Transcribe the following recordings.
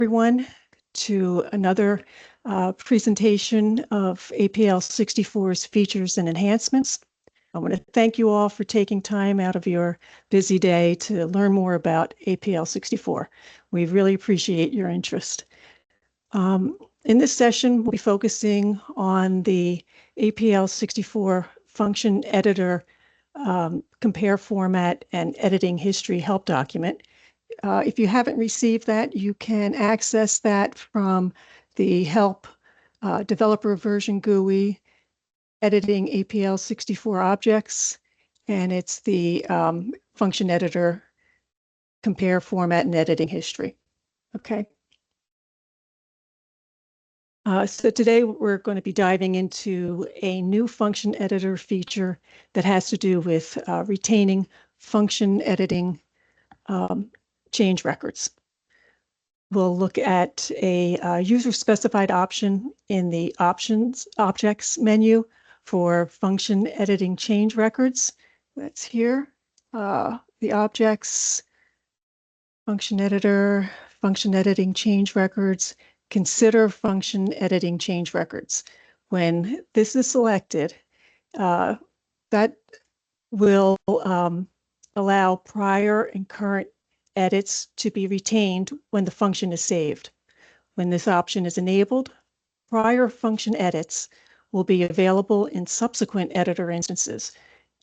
everyone to another presentation of APL 64's features and enhancements. I want to thank you all for taking time out of your busy day to learn more about APL 64. We really appreciate your interest. In this session, we'll be focusing on the APL 64 function editor compare format and editing history help document. If you haven't received that, you can access that from the help developer version GUI, editing APL 64 objects, and it's the function editor compare format and editing history. Okay. So today we're going to be diving into a new function editor feature that has to do with retaining function editing change records. We'll look at a user-specified option in the Options Objects menu for function editing change records. That's here. The objects, function editor, function editing change records, consider function editing change records. When this is selected, that will allow prior and current edits to be retained when the function is saved. When this option is enabled, prior function edits will be available in subsequent editor instances,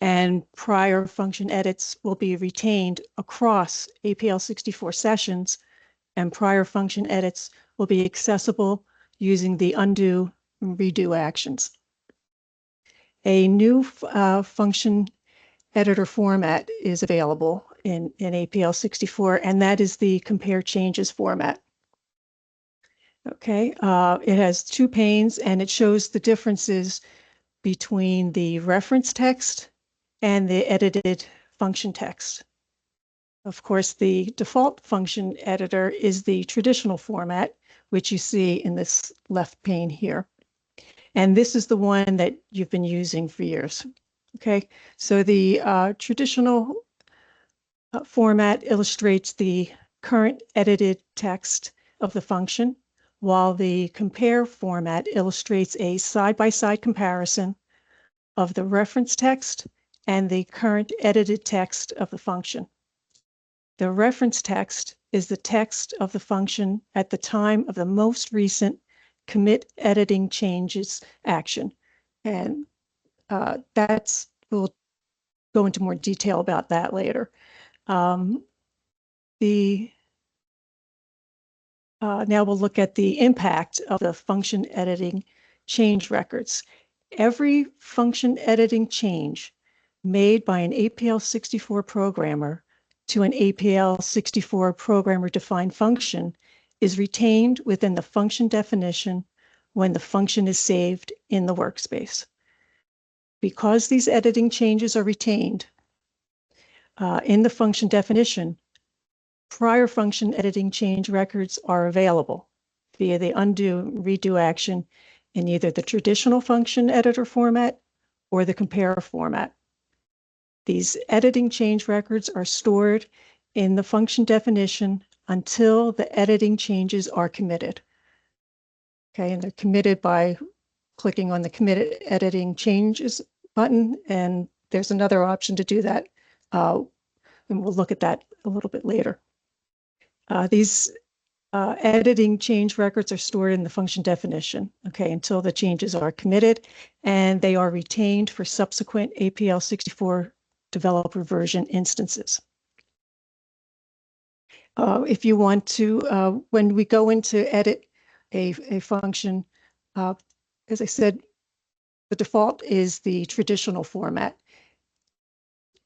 and prior function edits will be retained across APL 64 sessions, and prior function edits will be accessible using the undo and redo actions. A new function editor format is available in APL 64, and that is the compare changes format. Okay, it has two panes, and it shows the differences between the reference text and the edited function text. Of course, the default function editor is the traditional format, which you see in this left pane here. And this is the one that you've been using for years. Okay, so the traditional format illustrates the current edited text of the function, while the compare format illustrates a side-by-side comparison of the reference text and the current edited text of the function. The reference text is the text of the function at the time of the most recent commit editing changes action. And we'll go into more detail about that later. Now we'll look at the impact of the function editing change records. Every function editing change made by an APL 64 programmer to an APL 64 programmer defined function is retained within the function definition when the function is saved in the workspace. Because these editing changes are retained in the function definition, prior function editing change records are available via the undo redo action in either the traditional function editor format or the compare format. These editing change records are stored in the function definition until the editing changes are committed. Okay, and they're committed by clicking on the Commit Editing Changes button, and there's another option to do that, and we'll look at that a little bit later. These editing change records are stored in the function definition, okay, until the changes are committed, and they are retained for subsequent APL 64 developer version instances. If you want to, when we go into edit a function, as I said, the default is the traditional format.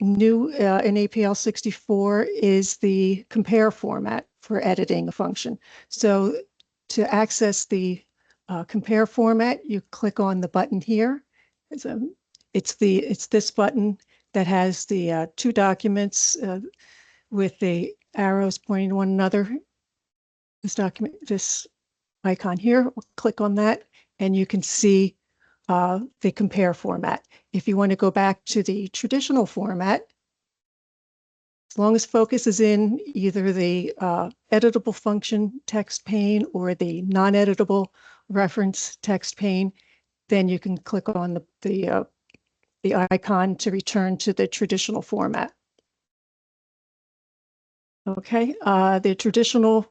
New in APL 64 is the compare format for editing a function. So to access the compare format, you click on the button here. It's this button that has the two documents with the arrows pointing to one another. This icon here, we'll click on that, and you can see the compare format. If you want to go back to the traditional format, As long as focus is in either the editable function text pane or the non-editable reference text pane, then you can click on the icon to return to the traditional format. Okay, the traditional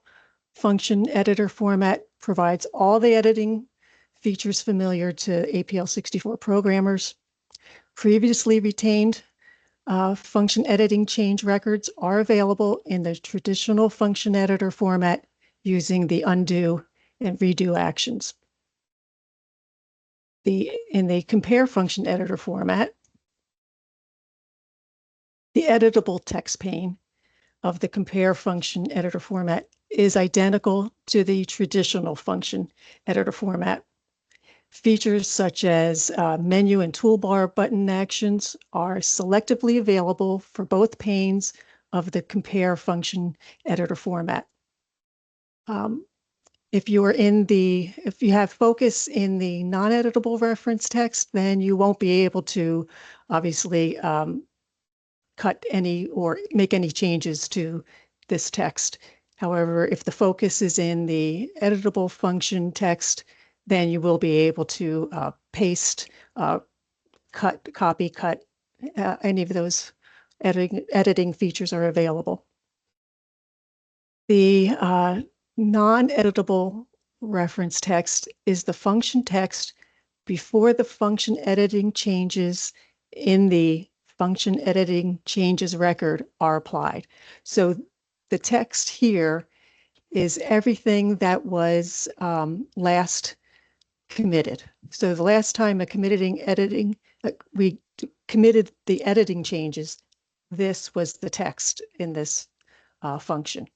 function editor format provides all the editing features familiar to APL64 programmers. Previously retained function editing change records are available in the traditional function editor format using the undo and redo actions. In the compare function editor format, the editable text pane of the compare function editor format is identical to the traditional function editor format. Features such as menu and toolbar button actions are selectively available for both panes of the compare function editor format. If you have focus in the non-editable reference text, then you won't be able to obviously cut any or make any changes to this text. However, if the focus is in the editable function text, then you will be able to paste, cut, copy, cut, any of those editing features are available. The non-editable reference text is the function text before the function editing changes in the function editing changes record are applied. So the text here is everything that was last committed. So the last time we committed the editing changes, this was the text in this function.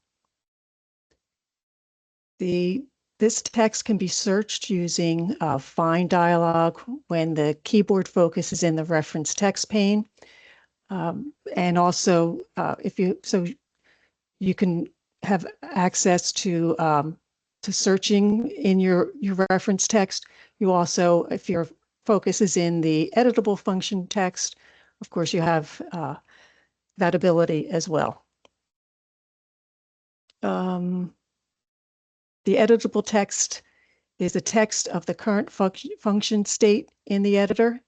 This text can be searched using find dialog when the keyboard focus is in the reference text pane. And also you can have access to searching in your reference text. You also, if your focus is in the editable function text, of course you have that ability as well. The editable text is the text of the current function state in the editor.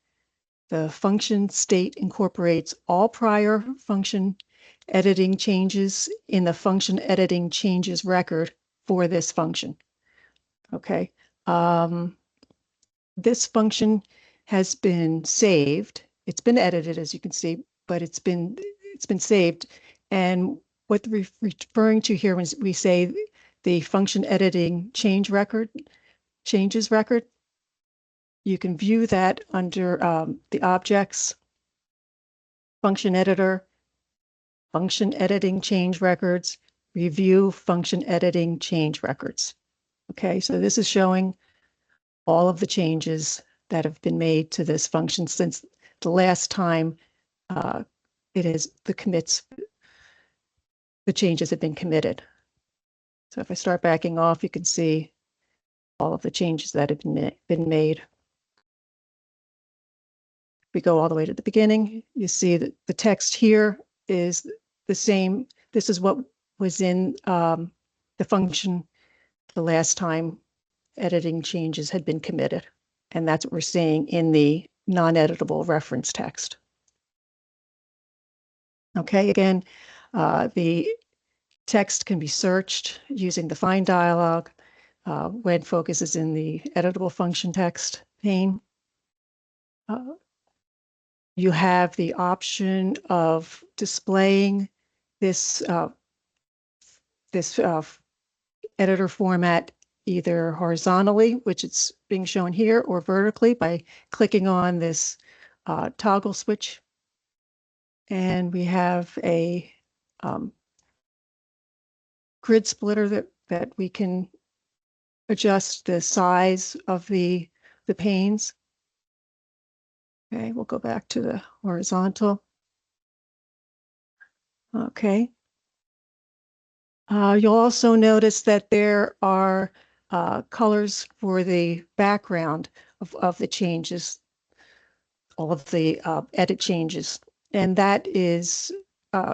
The function state incorporates all prior function editing changes in the function editing changes record for this function. Okay. This function has been saved. It's been edited, as you can see, but it's been saved. And what we're referring to here when we say the function editing changes record, you can view that under the objects, function editor, function editing change records, review function editing change records. Okay, so this is showing all of the changes that have been made to this function since the last time the changes have been committed. So if I start backing off, you can see all of the changes that have been made. If we go all the way to the beginning, you see that the text here is the same. This is what was in the function the last time editing changes had been committed. And that's what we're seeing in the non-editable reference text. Okay, again, the text can be searched using the find dialog when focus is in the editable function text pane. You have the option of displaying this editor format either horizontally, which it's being shown here, or vertically by clicking on this toggle switch. And we have a grid splitter that we can adjust the size of the panes. Okay, we'll go back to the horizontal. Okay. You'll also notice that there are colors for the background of the changes, all of the edit changes. And that is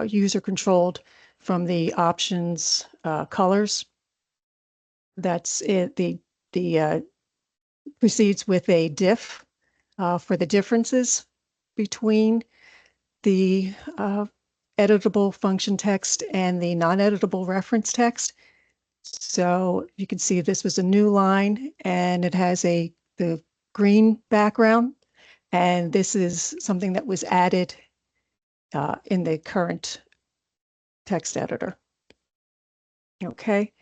user controlled from the options colors. That's it. The proceeds with a diff for the differences between the editable function text and the non-editable reference text. So you can see this was a new line and it has the green background, and this is something that was added in the current text editor. Okay.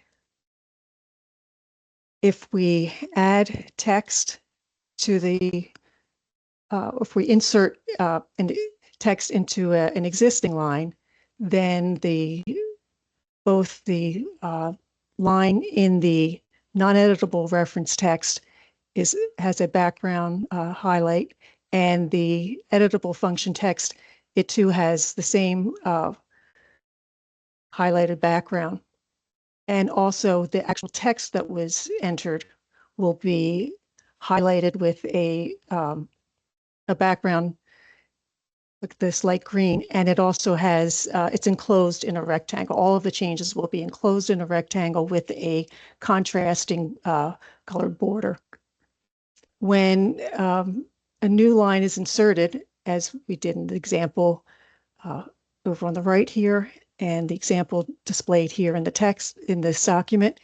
If we add text to if we insert text into an existing line, then both the line in the non-editable reference text has a background highlight, and the editable function text, it too has the same highlighted background. And also the actual text that was entered will be highlighted with a background like this light green, and it also has, it's enclosed in a rectangle. All of the changes will be enclosed in a rectangle with a contrasting colored border. When a new line is inserted, as we did in the example over on the right here, and the example displayed here in the text in this document,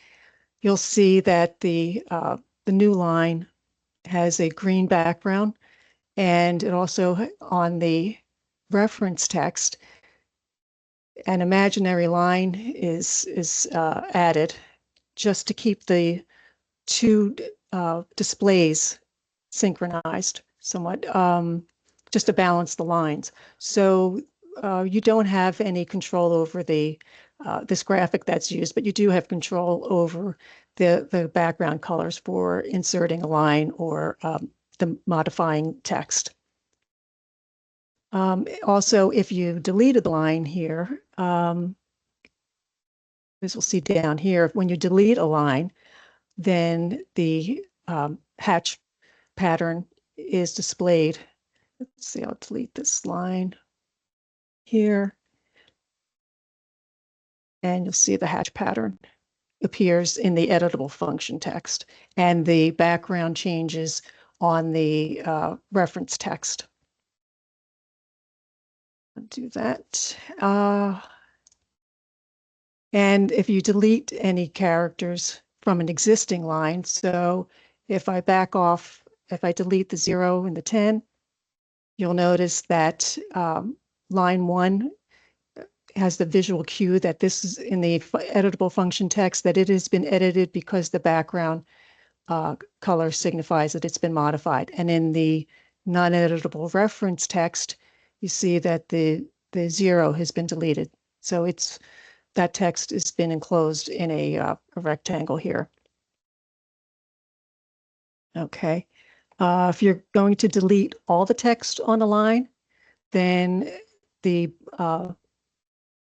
you'll see that the new line has a green background, and it also, on the reference text, an imaginary line is added just to keep the two displays synchronized somewhat, just to balance the lines. So you don't have any control over this graphic that's used, but you do have control over the background colors for inserting a line or the modifying text. Also, if you deleted the line here, as we'll see down here, when you delete a line, then the hatch pattern is displayed. Let's see, I'll delete this line here. And you'll see the hatch pattern appears in the editable function text, and the background changes on the reference text. I'll do that. And if you delete any characters from an existing line, so if I back off, if I delete the 0 and the 10, you'll notice that line 1 has the visual cue that this is in the editable function text, that it has been edited because the background color signifies that it's been modified. And in the non-editable reference text, you see that the 0 has been deleted. So that text has been enclosed in a rectangle here. Okay. If you're going to delete all the text on a line, then the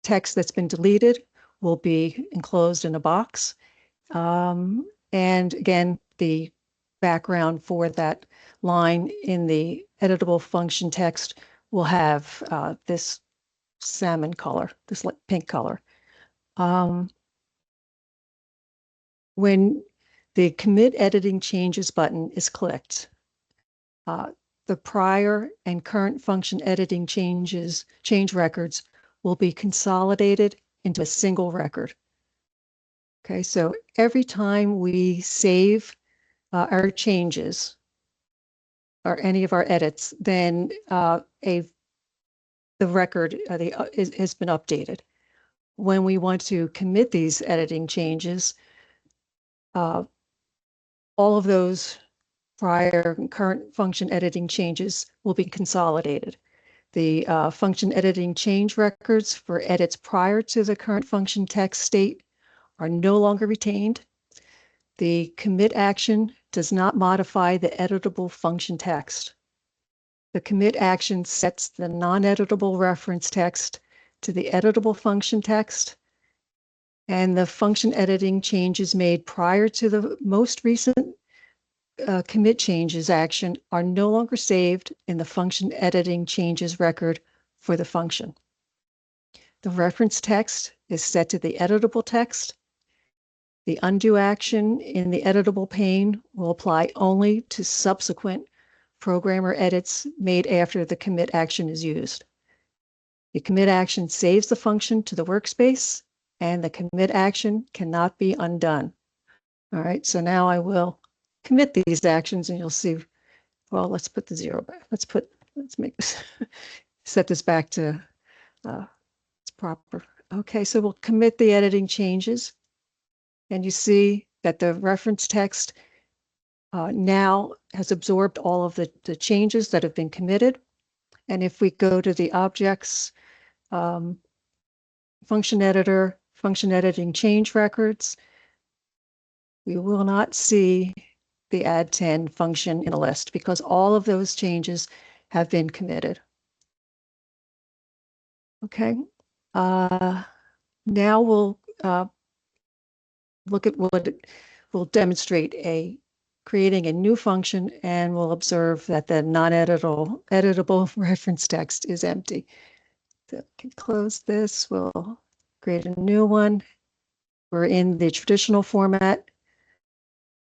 text that's been deleted will be enclosed in a box. And again, the background for that line in the editable function text will have this salmon color, this pink color. When the Commit Editing Changes button is clicked, the prior and current function editing change records will be consolidated into a single record. Okay, so every time we save our changes or any of our edits, then the record has been updated. When we want to commit these editing changes, all of those prior and current function editing changes will be consolidated. The function editing change records for edits prior to the current function text state are no longer retained. The commit action does not modify the editable function text. The commit action sets the non-editable reference text to the editable function text, and the function editing changes made prior to the most recent commit changes action are no longer saved in the function editing changes record for the function. The reference text is set to the editable text. The undo action in the editable pane will apply only to subsequent programmer edits made after the commit action is used. The commit action saves the function to the workspace, and the commit action cannot be undone. All right, so now I will commit these actions and you'll see, well, let's put the 0 back. Let's make this, set this back to it's proper. Okay, so we'll commit the editing changes. And you see that the reference text now has absorbed all of the changes that have been committed. And if we go to the objects, function editor, function editing change records, we will not see the add 10 function in a list because all of those changes have been committed. Okay, now we'll look at what we'll demonstrate creating a new function, and we'll observe that the editable reference text is empty. So we can close this. We'll create a new one. We're in the traditional format.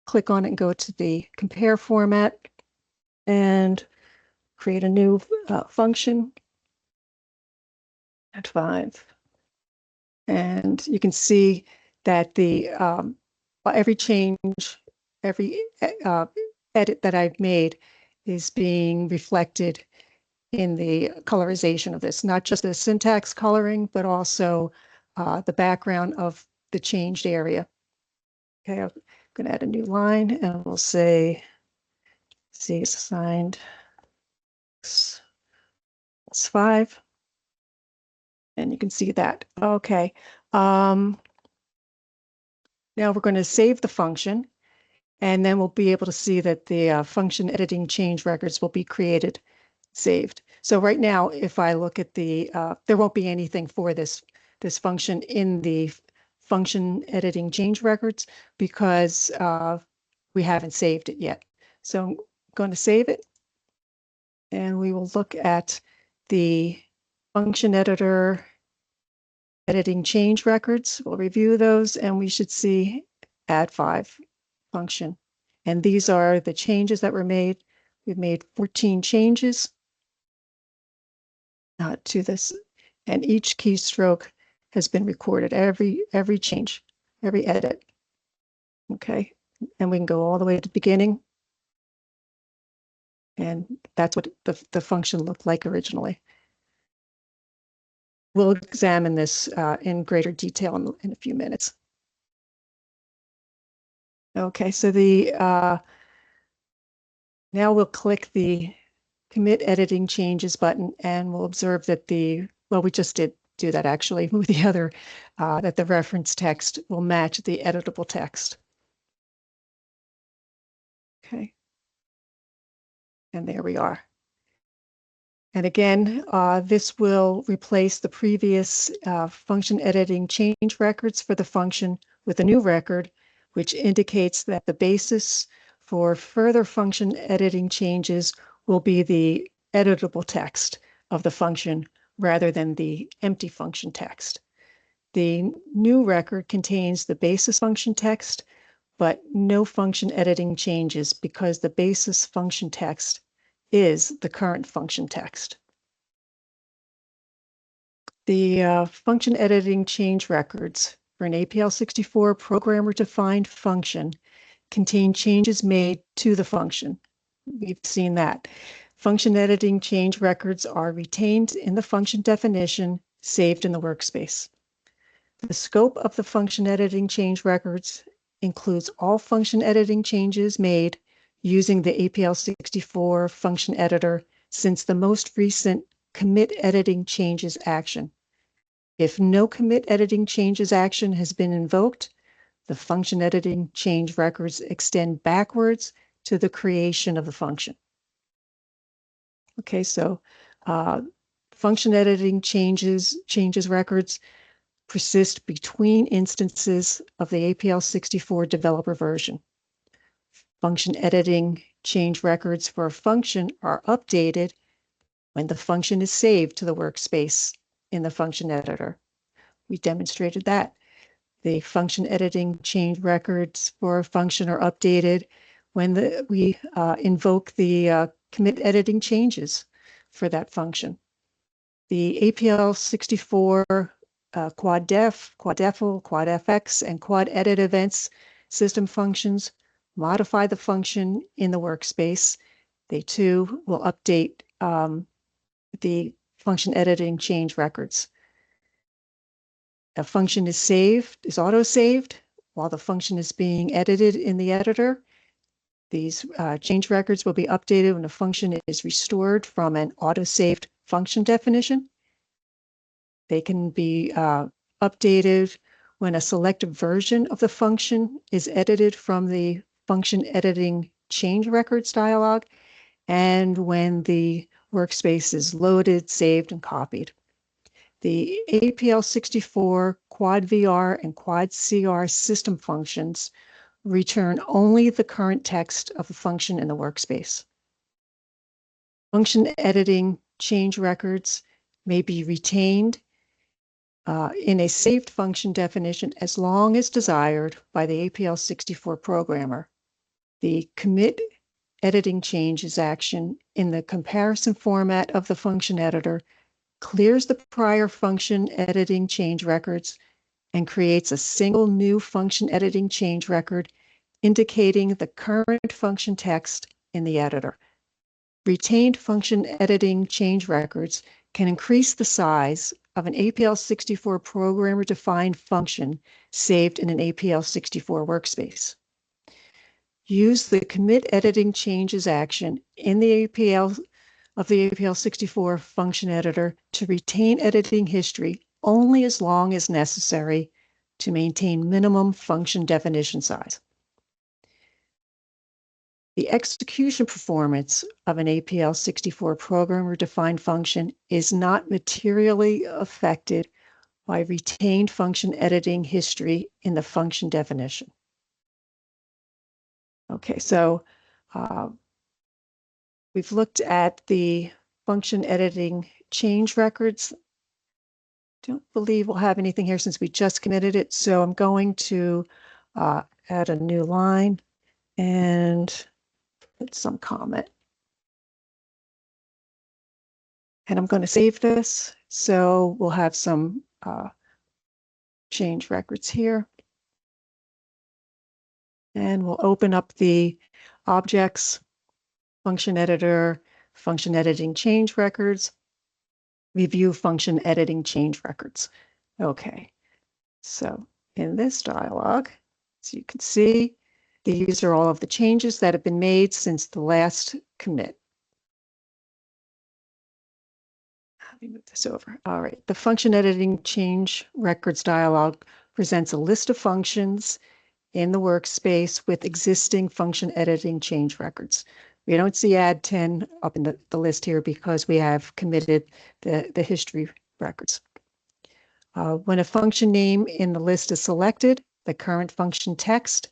Click on it and go to the compare format and create a new function at 5. And you can see that the every change, every edit that I've made is being reflected in the colorization of this, not just the syntax coloring, but also the background of the changed area. Okay, I'm going to add a new line and we'll say C is assigned X plus 5. And you can see that. Okay. Now we're going to save the function, and then we'll be able to see that the function editing change records will be created, saved. So right now, if I look at the, there won't be anything for this function in the function editing change records because we haven't saved it yet. So I'm going to save it, and we will look at the function editor editing change records. We'll review those, and we should see add 5 function. And these are the changes that were made. We've made 14 changes to this, and each keystroke has been recorded, every change, every edit. Okay, and we can go all the way to the beginning, and that's what the function looked like originally. We'll examine this in greater detail in a few minutes. Okay, so now we'll click the commit editing changes button, and we'll observe that well, we just did do that actually with the other, that the reference text will match the editable text. Okay, and there we are. And again, this will replace the previous function editing change records for the function with a new record, which indicates that the basis for further function editing changes will be the editable text of the function rather than the empty function text. The new record contains the basis function text, but no function editing changes because the basis function text is the current function text. The function editing change records for an APL64 programmer-defined function contain changes made to the function. We've seen that. Function editing change records are retained in the function definition, saved in the workspace. The scope of the function editing change records includes all function editing changes made using the APL64 function editor since the most recent commit editing changes action. If no commit editing changes action has been invoked, the function editing change records extend backwards to the creation of the function. Okay, so function editing changes records persist between instances of the APL64 developer version. Function editing change records for a function are updated when the function is saved to the workspace in the function editor. We demonstrated that. The function editing change records for a function are updated when we invoke the commit editing changes for that function. The APL64 quad def, quad defl, quad fx, and quad edit events system functions modify the function in the workspace. They too will update the function editing change records. A function is auto-saved while the function is being edited in the editor. These change records will be updated when a function is restored from an auto-saved function definition. They can be updated when a selected version of the function is edited from the function editing change records dialog, and when the workspace is loaded, saved, and copied. The APL64 Quad VR and Quad CR system functions return only the current text of the function in the workspace. Function editing change records may be retained in a saved function definition as long as desired by the APL64 programmer. The commit editing changes action in the comparison format of the function editor clears the prior function editing change records and creates a single new function editing change record indicating the current function text in the editor. Retained function editing change records can increase the size of an APL64 programmer-defined function saved in an APL64 workspace. Use the commit editing changes action in the APL64 function editor to retain editing history only as long as necessary to maintain minimum function definition size. The execution performance of an APL64 programmer-defined function is not materially affected by retained function editing history in the function definition. Okay, so we've looked at the function editing change records. Don't believe we'll have anything here since we just committed it. So I'm going to add a new line and put some comment. And I'm going to save this. So we'll have some change records here. And we'll open up the objects, function editor, function editing change records, review function editing change records. Okay, so in this dialog, as you can see, these are all of the changes that have been made since the last commit. Let me move this over. All right, the function editing change records dialog presents a list of functions in the workspace with existing function editing change records. We don't see add 10 up in the list here because we have committed the history records. When a function name in the list is selected, the current function text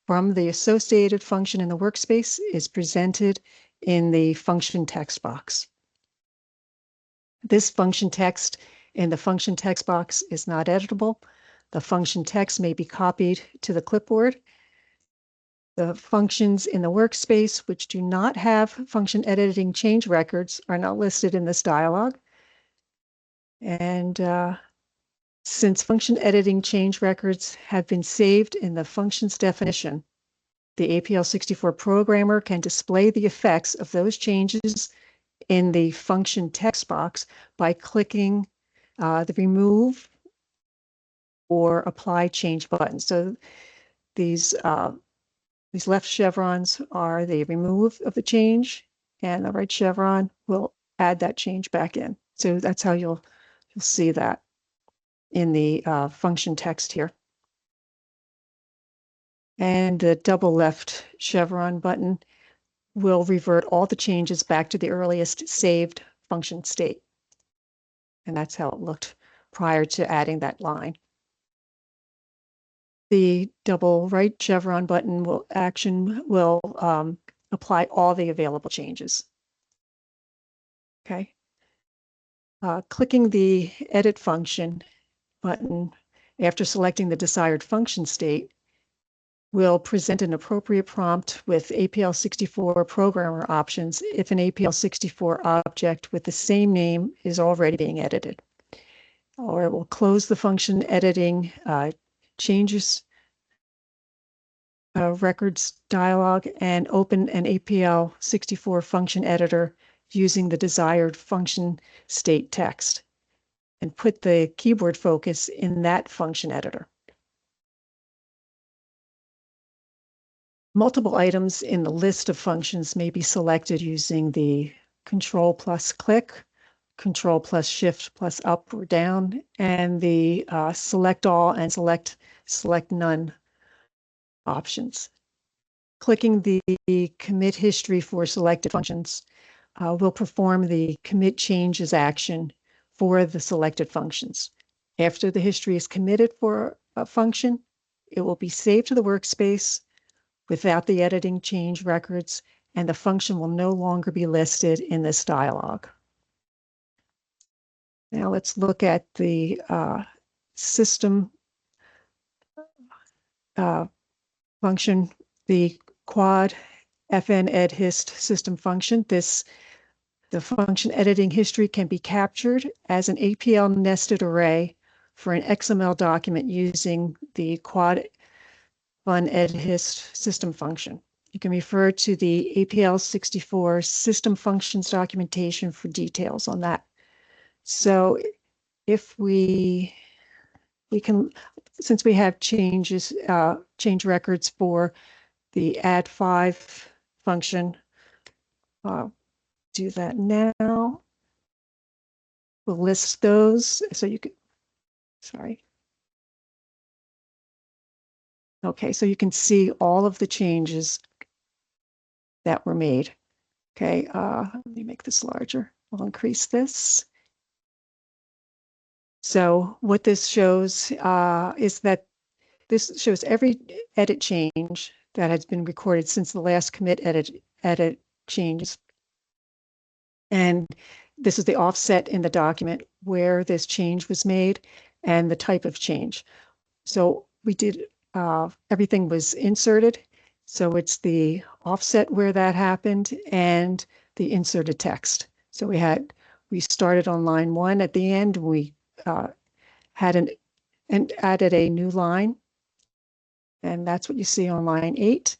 from the associated function in the workspace is presented in the function text box. This function text in the function text box is not editable. The function text may be copied to the clipboard. The functions in the workspace which do not have function editing change records are not listed in this dialog. And since function editing change records have been saved in the functions definition, the APL64 programmer can display the effects of those changes in the function text box by clicking the remove or apply change buttons. So these left chevrons are the remove of the change, and the right chevron will add that change back in. So that's how you'll see that in the function text here. And the double left chevron button will revert all the changes back to the earliest saved function state. And that's how it looked prior to adding that line. The double right chevron button will apply all the available changes. Okay. Clicking the edit function button, after selecting the desired function state, will present an appropriate prompt with APL64 programmer options if an APL64 object with the same name is already being edited. Or it will close the function editing changes records dialog and open an APL64 function editor using the desired function state text and put the keyboard focus in that function editor. Multiple items in the list of functions may be selected using the Control plus click, Control plus Shift plus up or down, and the select all and select none options. Clicking the commit history for selected functions will perform the commit changes action for the selected functions. After the history is committed for a function, it will be saved to the workspace without the editing change records, and the function will no longer be listed in this dialog. Now let's look at the system function, the quad fn ed hist system function. The function editing history can be captured as an APL nested array for an XML document using the quad fun ed hist system function. You can refer to the APL64 system functions documentation for details on that. So if we can, since we have change records for the add 5 function, do that now. We'll list those so you can, sorry. Okay, so you can see all of the changes that were made. Okay, let me make this larger. I'll increase this. So what this shows is that this shows every edit change that has been recorded since the last commit edit changes. And this is the offset in the document where this change was made and the type of change. So we did, everything was inserted. So it's the offset where that happened and the inserted text. So we started on line 1 at the end. We had and added a new line, and that's what you see on line 8.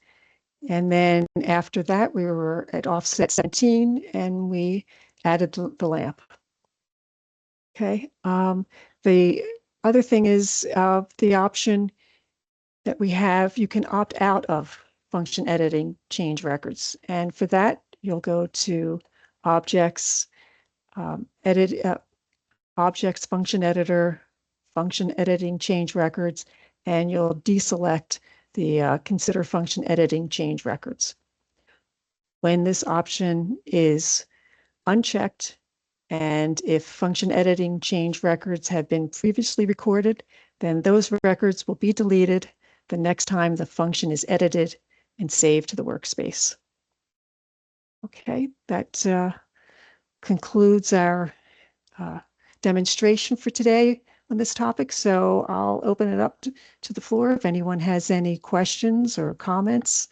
And then after that, we were at offset 17, and we added the lamp. Okay. The other thing is the option that we have, you can opt out of function editing change records. And for that, you'll go to Objects, Objects Function Editor, Function Editing Change Records, and you'll deselect the Consider Function Editing Change Records. When this option is unchecked, and if function editing change records have been previously recorded, then those records will be deleted the next time the function is edited and saved to the workspace. Okay, that concludes our demonstration for today on this topic. So I'll open it up to the floor if anyone has any questions or comments.